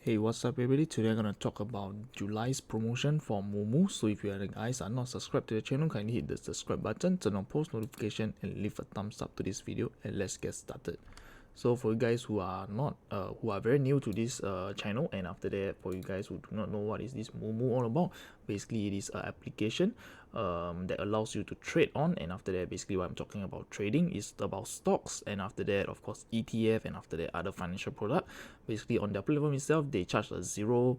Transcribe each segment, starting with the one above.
Hey, what's up everybody? Today I'm gonna talk about July's promotion for moomoo. So if you guys are not subscribed to the channel, kindly hit the subscribe button, turn on post notification and leave a thumbs up to this video, and let's get started. So for you guys who are not who are very new to this channel, and after that for you guys who do not know what is this moomoo all about, basically it is an application that allows you to trade on. And after that, basically what I'm talking about trading is about stocks, and after that of course ETF, and after that other financial product. Basically on their platform itself, they charge a zero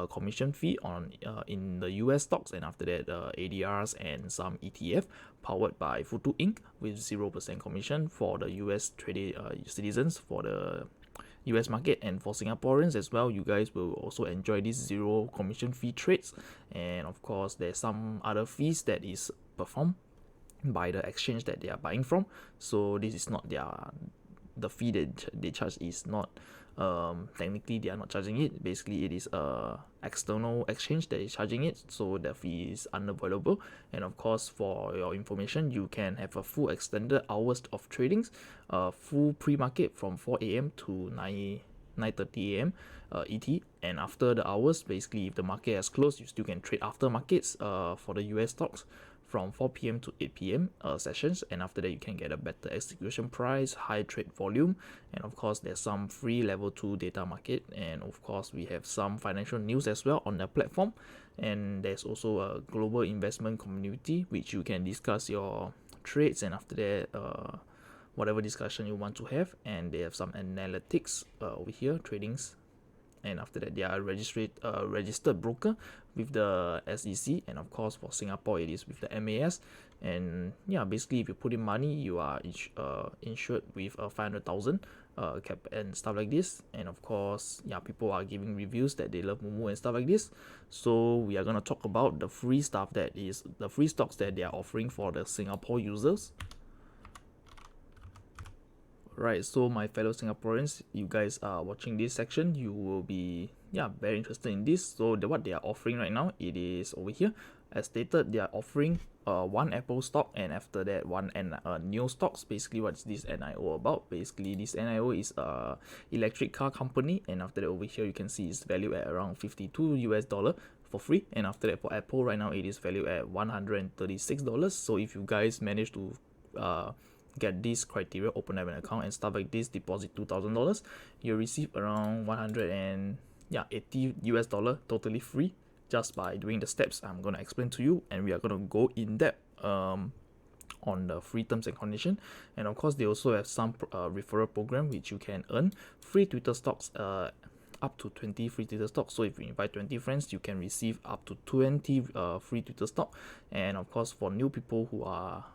commission fee on in the US stocks, and after that ADRs and some ETF powered by Futu Inc. with 0% commission for the US trading citizens for the US market. And for Singaporeans as well, you guys will also enjoy these zero commission fee trades. And of course there's some other fees that is performed by the exchange that they are buying from. So this is not the fee that they charge is not technically they are not charging it. Basically it is a external exchange that is charging it, so the fee is unavoidable. And of course, for your information, you can have a full extended hours of tradings, full pre-market from 4 a.m. to 9:30 a.m. ET, and after the hours, basically if the market has closed, you still can trade after markets for the US stocks from 4 p.m. to 8 p.m. Sessions. And after that you can get a better execution price, high trade volume, and of course there's some free level 2 data market. And of course we have some financial news as well on the platform, and there's also a global investment community which you can discuss your trades, and after that whatever discussion you want to have. And they have some analytics over here, tradings, and after that they are registered broker with the SEC, and of course for Singapore it is with the MAS. And yeah, basically if you put in money, you are insured with a 500,000 cap and stuff like this. And of course, yeah, people are giving reviews that they love moomoo and stuff like this. So we are going to talk about the free stuff, that is the free stocks that they are offering for the Singapore users. Right, so my fellow Singaporeans, you guys are watching this section, you will be very interested in this. So what they are offering right now, it is over here. As stated, they are offering one Apple stock, and after that one NIO stocks. Basically what is this NIO about? Basically this NIO is a electric car company, and after that over here you can see it's valued at around $52 for free. And after that for Apple right now, it is valued at $136. So if you guys manage to get this criteria, open up an account and stuff like this, deposit $2,000, you'll receive around $180 totally free, just by doing the steps I'm gonna explain to you. And we are gonna go in depth on the free terms and condition. And of course they also have some referral program which you can earn free Twitter stocks, up to 20 free Twitter stocks. So if you invite 20 friends, you can receive up to 20 free Twitter stock. And of course for new people who are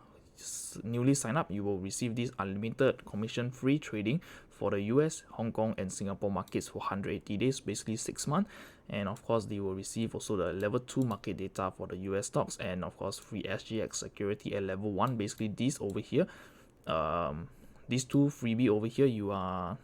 newly sign up, you will receive this unlimited commission free trading for the US, Hong Kong and Singapore markets for 180 days, basically 6 months. And of course they will receive also the level 2 market data for the US stocks, and of course free SGX security at level 1. Basically these over here, these two freebie over here, you are,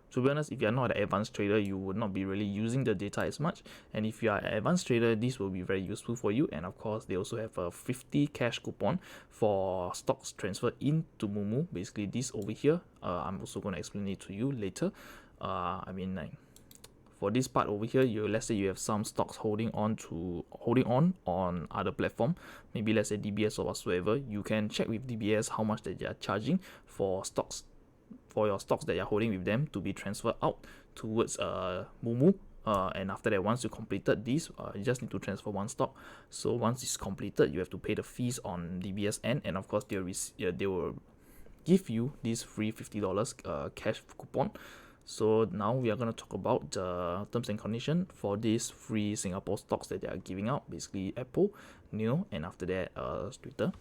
to be honest, if you are not an advanced trader, you would not be really using the data as much. And if you are an advanced trader, this will be very useful for you. And of course they also have a 50 cash coupon for stocks transferred into moomoo. Basically this over here, I'm also going to explain it to you later. For this part over here, let's say you have some stocks holding on other platform, maybe let's say DBS or whatsoever, you can check with DBS how much that they are charging for stocks, for your stocks that you're holding with them, to be transferred out towards moomoo. And after that, once you completed this, you just need to transfer one stock. So once it's completed, you have to pay the fees on DBS end, and of course they will give you this free $50 cash coupon. So now we are going to talk about the terms and condition for these free Singapore stocks that they are giving out, basically Apple, NIO, and after that Twitter.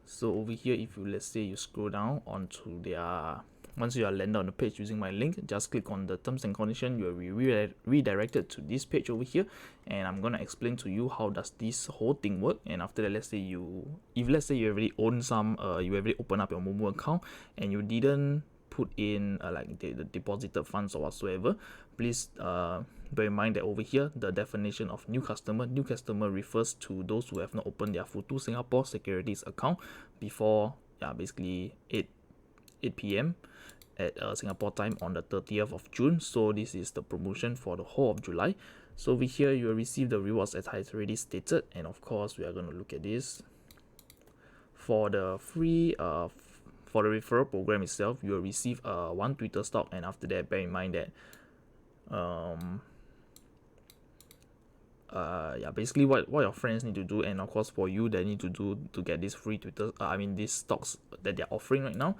So over here, if you, let's say you scroll down onto their, once you are landed on the page using my link, just click on the terms and condition. You will be redirected to this page over here, and I'm gonna explain to you how does this whole thing work. And after that, let's say you already own some, you already open up your moomoo account and you didn't put in like the deposited funds or whatsoever, please bear in mind that over here the definition of new customer refers to those who have not opened their Futu Singapore securities account before basically 8 p.m. at Singapore time on the 30th of June. So this is the promotion for the whole of July. So over here you will receive the rewards as I already stated, and of course we are going to look at this. For the free for the referral program itself, you will receive one Twitter stock, and after that bear in mind that yeah, basically what your friends need to do, and of course for you they need to do to get this free Twitter these stocks that they're offering right now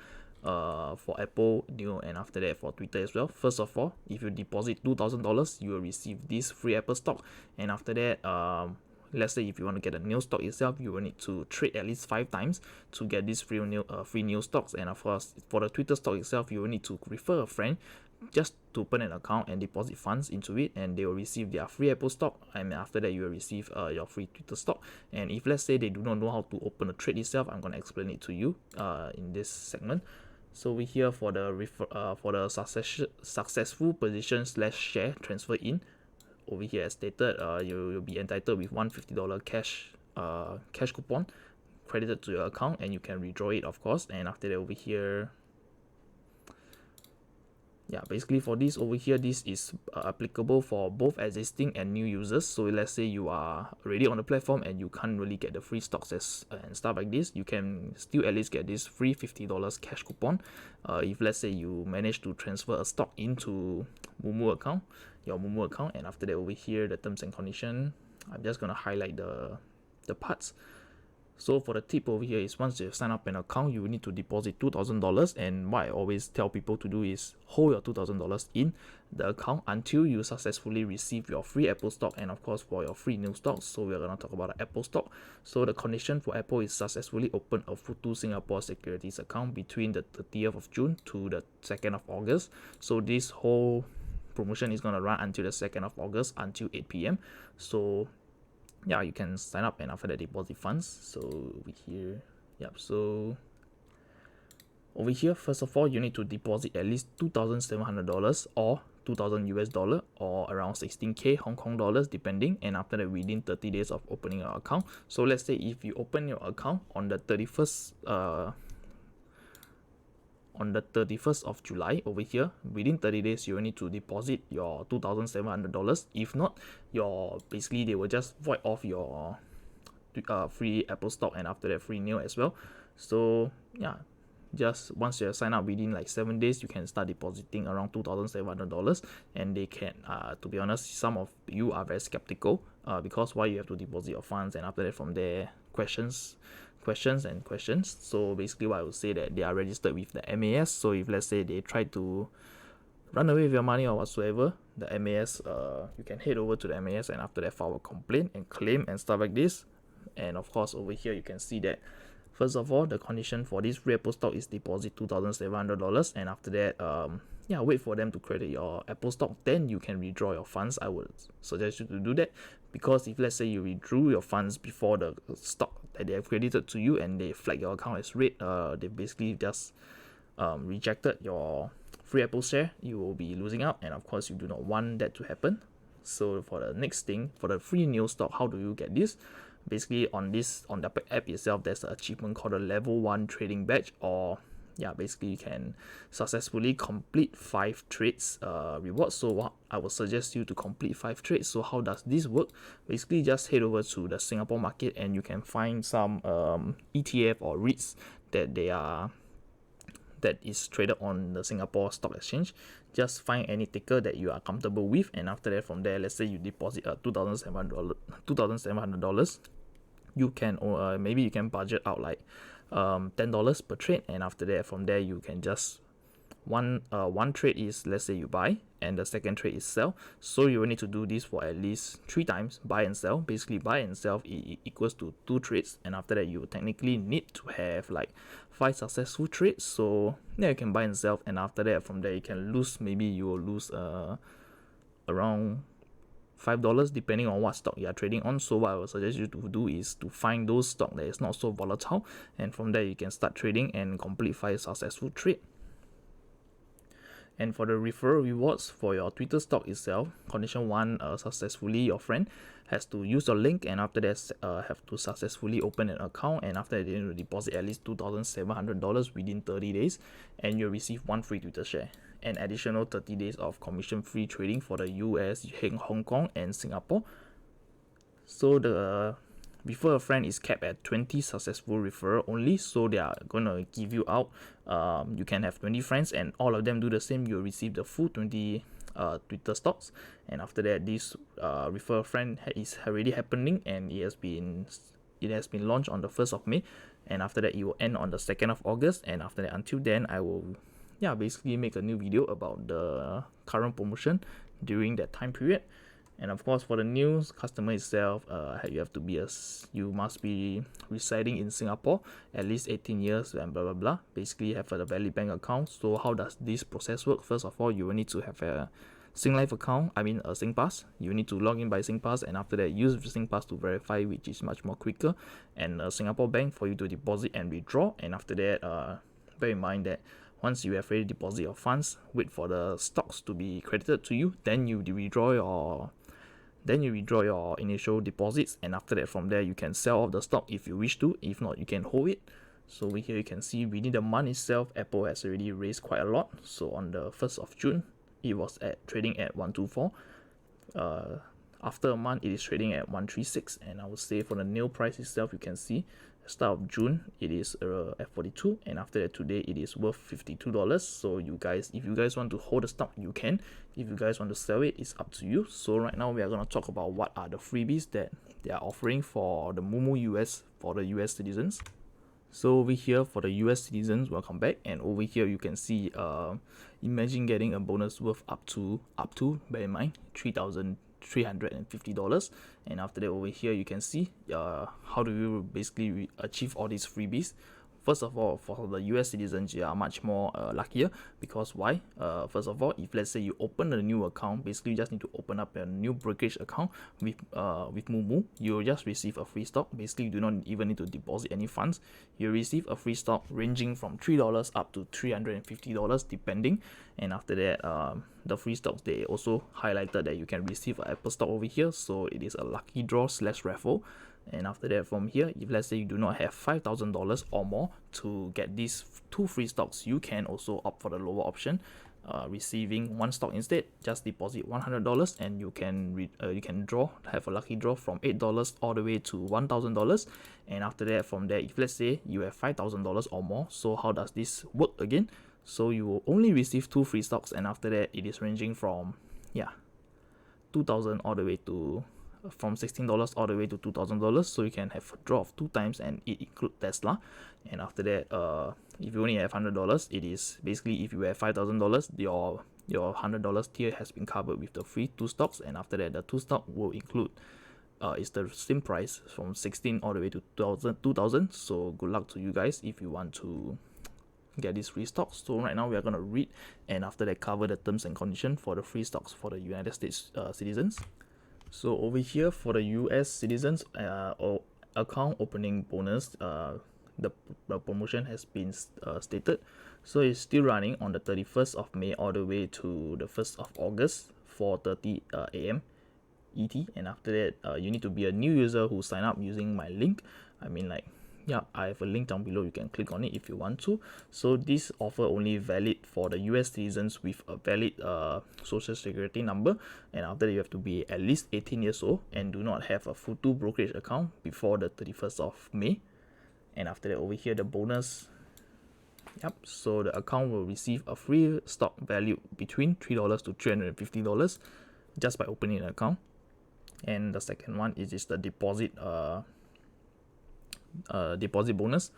for Apple, NIO, and after that for Twitter as well. First of all, if you deposit $2,000, you will receive this free Apple stock, and after that let's say if you want to get a NIO stock itself, you will need to trade at least 5 times to get this free NIO stocks. And of course for the Twitter stock itself, you will need to refer a friend just to open an account and deposit funds into it, and they will receive their free Apple stock, and after that you will receive your free Twitter stock. And if let's say they do not know how to open a trade itself, I'm going to explain it to you in this segment. So we here for the successful position / share transfer in, over here as stated, you'll be entitled with $150 cash coupon credited to your account, and you can withdraw it of course. And after that over here, yeah, basically for this over here, this is applicable for both existing and new users. So let's say you are already on the platform and you can't really get the free stocks and stuff like this, you can still at least get this free $50 cash coupon if let's say you manage to transfer a stock into moomoo account, your moomoo account. And after that over here, the terms and condition, I'm just going to highlight the parts. So for the tip over here is, once you sign up an account, you will need to deposit $2,000, and what I always tell people to do is hold your $2,000 in the account until you successfully receive your free Apple stock, and of course for your free NIO stocks. So we are going to talk about the Apple stock. So the condition for Apple is successfully open a Futu Singapore Securities account between the 30th of June to the 2nd of August. So this whole promotion is going to run until the 2nd of August until 8 p.m. So yeah, you can sign up and after that deposit funds. So over here, yep, so over here, first of all, you need to deposit at least $2,700 or $2,000 or around 16k Hong Kong dollars depending, and after that within 30 days of opening your account. So let's say if you open your account on the 31st of July over here, within 30 days you will need to deposit your $2,700. If not, basically they will just void off your free Apple stock and after that free NIO as well. So yeah, just once you sign up within like 7 days, you can start depositing around $2,700, and they can to be honest, some of you are very skeptical because why you have to deposit your funds, and after that from there questions. So basically what I would say that they are registered with the MAS. So if let's say they try to run away with your money or whatsoever, the MAS, you can head over to the MAS and after that file a complaint and claim and stuff like this. And of course over here you can see that first of all, the condition for this free Apple stock is deposit $2,700, and after that yeah, wait for them to credit your Apple stock, then you can withdraw your funds. I would suggest you to do that, because if let's say you withdrew your funds before the stock that they have credited to you and they flag your account as red, they basically just rejected your free Apple share, you will be losing out, and of course you do not want that to happen. So for the next thing, for the free NIO stock, how do you get this? Basically on the app itself, there's an achievement called a level 1 trading badge, or yeah, basically you can successfully complete 5 trades rewards. So what I would suggest you to complete 5 trades. So how does this work? Basically just head over to the Singapore market and you can find some ETF or REITs that is traded on the Singapore Stock Exchange. Just find any ticker that you are comfortable with, and after that from there, let's say you deposit $2,700, you can maybe you can budget out like $10 per trade, and after that from there you can just one trade is, let's say you buy, and the second trade is sell. So you will need to do this for at least 3 times, buy and sell. Basically buy and sell equals to 2 trades, and after that you technically need to have like 5 successful trades. So yeah, you can buy and sell, and after that from there you can lose, maybe you will lose around $5 depending on what stock you are trading on. So what I would suggest you to do is to find those stock that is not so volatile, and from there you can start trading and complete 5 successful trade. And for the referral rewards for your Twitter stock itself, condition 1, successfully your friend has to use your link, and after that have to successfully open an account, and after that they need to deposit at least $2,700 within 30 days, and you'll receive 1 free Twitter share. An additional 30 days of commission-free trading for the US, Hong Kong, and Singapore. So the refer a friend is capped at 20 successful referral only, so they are gonna give you out. You can have 20 friends, and all of them do the same. You'll receive the full 20 Twitter stocks, and after that, this refer a friend is already happening, and it has been launched on the 1st of May, and after that, it will end on the 2nd of August. And after that, until then, I will basically make a new video about the current promotion during that time period. And of course, for the new customer itself, you must be residing in Singapore at least 18 years and blah blah blah. Basically, have a valid bank account. So how does this process work? First of all, you will need to have a Singlife account. I mean a SingPass. You need to log in by SingPass, and after that, use SingPass to verify, which is much more quicker. And a Singapore bank for you to deposit and withdraw. And after that, bear in mind that once you have already deposited your funds, wait for the stocks to be credited to you. Then you withdraw your initial deposits, and after that, from there you can sell off the stock if you wish to. If not, you can hold it. So over here you can see within the month itself, Apple has already raised quite a lot. So on the 1st of June, it was trading at 124. After a month, it is trading at 136, and I would say for the nail price itself, you can see start of June it is at 42, and after that today it is worth $52. So if you guys want to hold the stock, you can. If you guys want to sell it, it's up to you. So right now we are going to talk about what are the freebies that they are offering for the moomoo US for the US citizens. So over here for the US citizens, welcome back, and over here you can see imagine getting a bonus worth up to bear in mind $3,350, and after that over here you can see how do you basically achieve all these freebies. First of all, for the US citizens, you are much more luckier, because why? First of all, if let's say you open a new account, basically you just need to open up a new brokerage account with moomoo. You'll just receive a free stock. Basically, you do not even need to deposit any funds. You receive a free stock ranging from $3 up to $350 depending. And after that, the free stocks, they also highlighted that you can receive an Apple stock over here, so it is a lucky draw / raffle. And after that, from here, if let's say you do not have $5,000 or more to get these 2 free stocks, you can also opt for the lower option, receiving 1 stock instead. Just deposit $100, and you can have a lucky draw from $8 all the way to $1,000. And after that, from there, if let's say you have $5,000 or more, so how does this work again? So you will only receive 2 free stocks, and after that, it is ranging from $2,000 all the way to from $16 all the way to $2,000. So you can have a draw of 2 times, and it includes Tesla. And after that, if you only have $100, it is basically, if you have $5,000, your $100 tier has been covered with the free 2 stocks. And after that, the 2 stock will include is the same price from 16 all the way to 2,000. So good luck to you guys if you want to get these free stocks. So right now we are going to read, and after that cover the terms and conditions for the free stocks for the United States citizens. So over here for the US citizens account opening bonus, the promotion has been stated. So it's still running on the 31st of May all the way to the 1st of August, 4:30 a.m. ET. And after that, you need to be a new user who sign up using my link. I have a link down below. You can click on it if you want to. So this offer only valid for the US citizens with a valid social security number, and after that you have to be at least 18 years old and do not have a Futu brokerage account before the 31st of May. And after that, over here the bonus, so the account will receive a free stock value between $3 to $350 just by opening an account. And the second one is just the deposit bonus.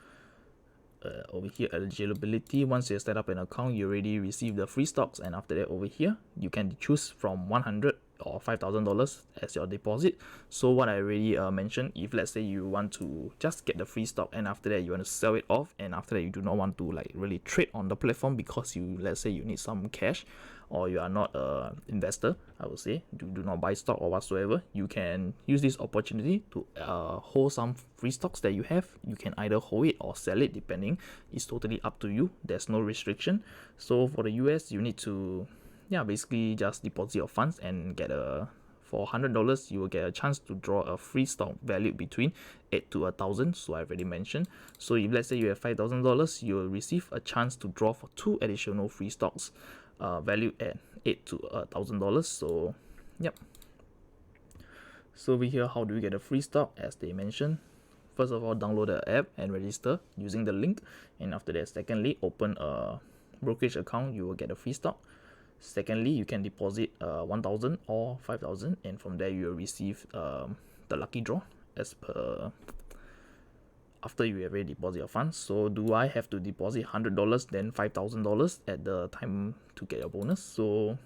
Over here, eligibility, once you set up an account, you already receive the free stocks, and after that over here you can choose from 100 or $5,000 as your deposit. So what I already mentioned, if let's say you want to just get the free stock and after that you want to sell it off, and after that you do not want to like really trade on the platform because you, let's say you need some cash, or you are not a investor, I would say, do not buy stock or whatsoever, you can use this opportunity to hold some free stocks that you have. You can either hold it or sell it, depending. It's totally up to you. There's no restriction. So for the US, you need to basically just deposit your funds and get for $100 you will get a chance to draw a free stock valued between 8 to 1,000. So I've already mentioned. So if let's say you have $5,000, you will receive a chance to draw for 2 additional free stocks valued at $8 to $1,000. So yep. So over here, how do you get a free stock? As they mentioned, first of all, download the app and register using the link, and after that, secondly, open a brokerage account. You will get a free stock. Secondly, you can deposit 1,000 or 5,000, and from there you will receive the lucky draw as per after you have already deposit your funds. So do I have to deposit $100 then $5,000 at the time to get your bonus? So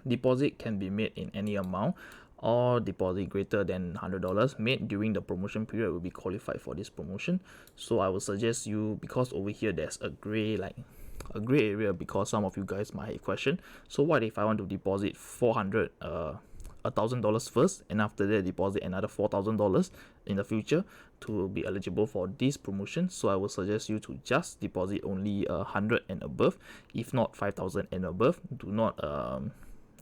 deposit can be made in any amount, or deposit greater than $100 made during the promotion period will be qualified for this promotion. So I would suggest you, because over here there's a gray area, because some of you guys might have question. So what if I want to deposit $1,000 first, and after that deposit another $4,000 in the future to be eligible for this promotion? So I would suggest you to just deposit only 100 and above, if not 5,000 and above. Do not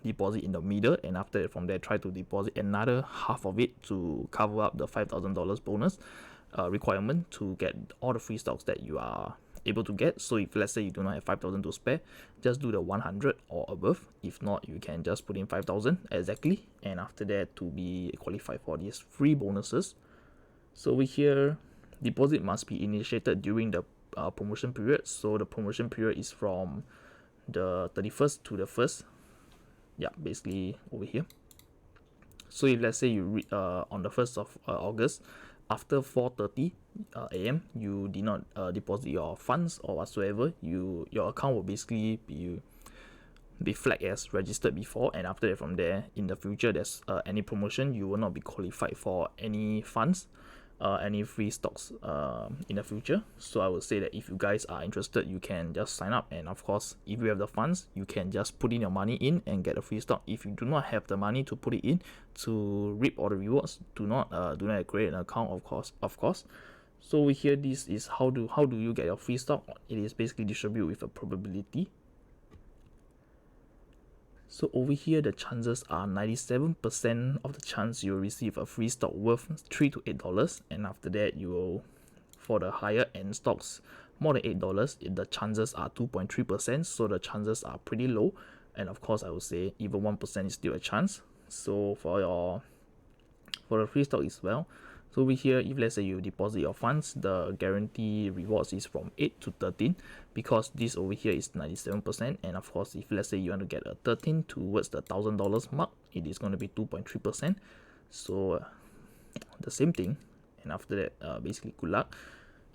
deposit in the middle, and after that from there try to deposit another half of it to cover up the $5,000 bonus requirement to get all the free stocks that you are able to get. So if let's say you do not have 5,000 to spare, just do the 100 or above. If not, you can just put in 5,000 exactly, and after that to be qualified for these free bonuses. So over here, deposit must be initiated during the promotion period. So the promotion period is from the 31st to the 1st. Yeah, basically over here. So if let's say you on the 1st of August after 4:30 a.m. you did not deposit your funds or whatsoever, your account will basically be flagged as registered before, and after that from there in the future there's any promotion, you will not be qualified for any funds, any free stocks in the future. So I would say that if you guys are interested, you can just sign up, and of course if you have the funds, you can just put in your money in and get a free stock. If you do not have the money to put it in to reap all the rewards, do not create an account, of course. So over here, this is how do you get your free stock. It is basically distributed with a probability. So over here, the chances are 97% of the chance you'll receive a free stock worth $3 to $8, and after that you will, for the higher end stocks more than $8, the chances are 2.3%. so the chances are pretty low, and of course I would say even 1% is still a chance. So for the free stock as well, so over here, if let's say you deposit your funds, the guarantee rewards is from 8 to 13, because this over here is 97%, and of course if let's say you want to get a 13 towards the $1,000 mark, it is going to be 2.3%. so the same thing, and after that basically good luck.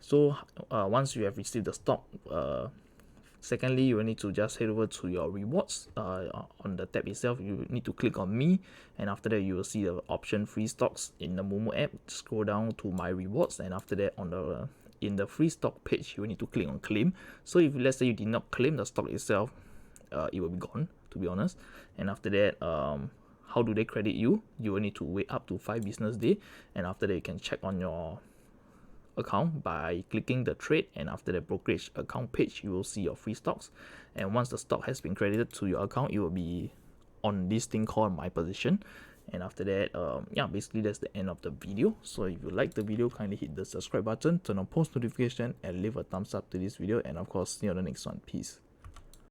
So once you have received the stock, secondly, you will need to just head over to your rewards. On the tab itself, you need to click on me, and after that you will see the option free stocks in the moomoo app. Scroll down to my rewards, and after that in the free stock page, you will need to click on claim. So if let's say you did not claim the stock itself, it will be gone, to be honest. And after that, how do they credit you? You will need to wait up to 5 business days, and after that you can check on your account by clicking the trade, and after the brokerage account page you will see your free stocks, and once the stock has been credited to your account, it will be on this thing called my position. And after that, basically that's the end of the video. So if you like the video, kindly hit the subscribe button, turn on post notification, and leave a thumbs up to this video, and of course see you on the next one. Peace.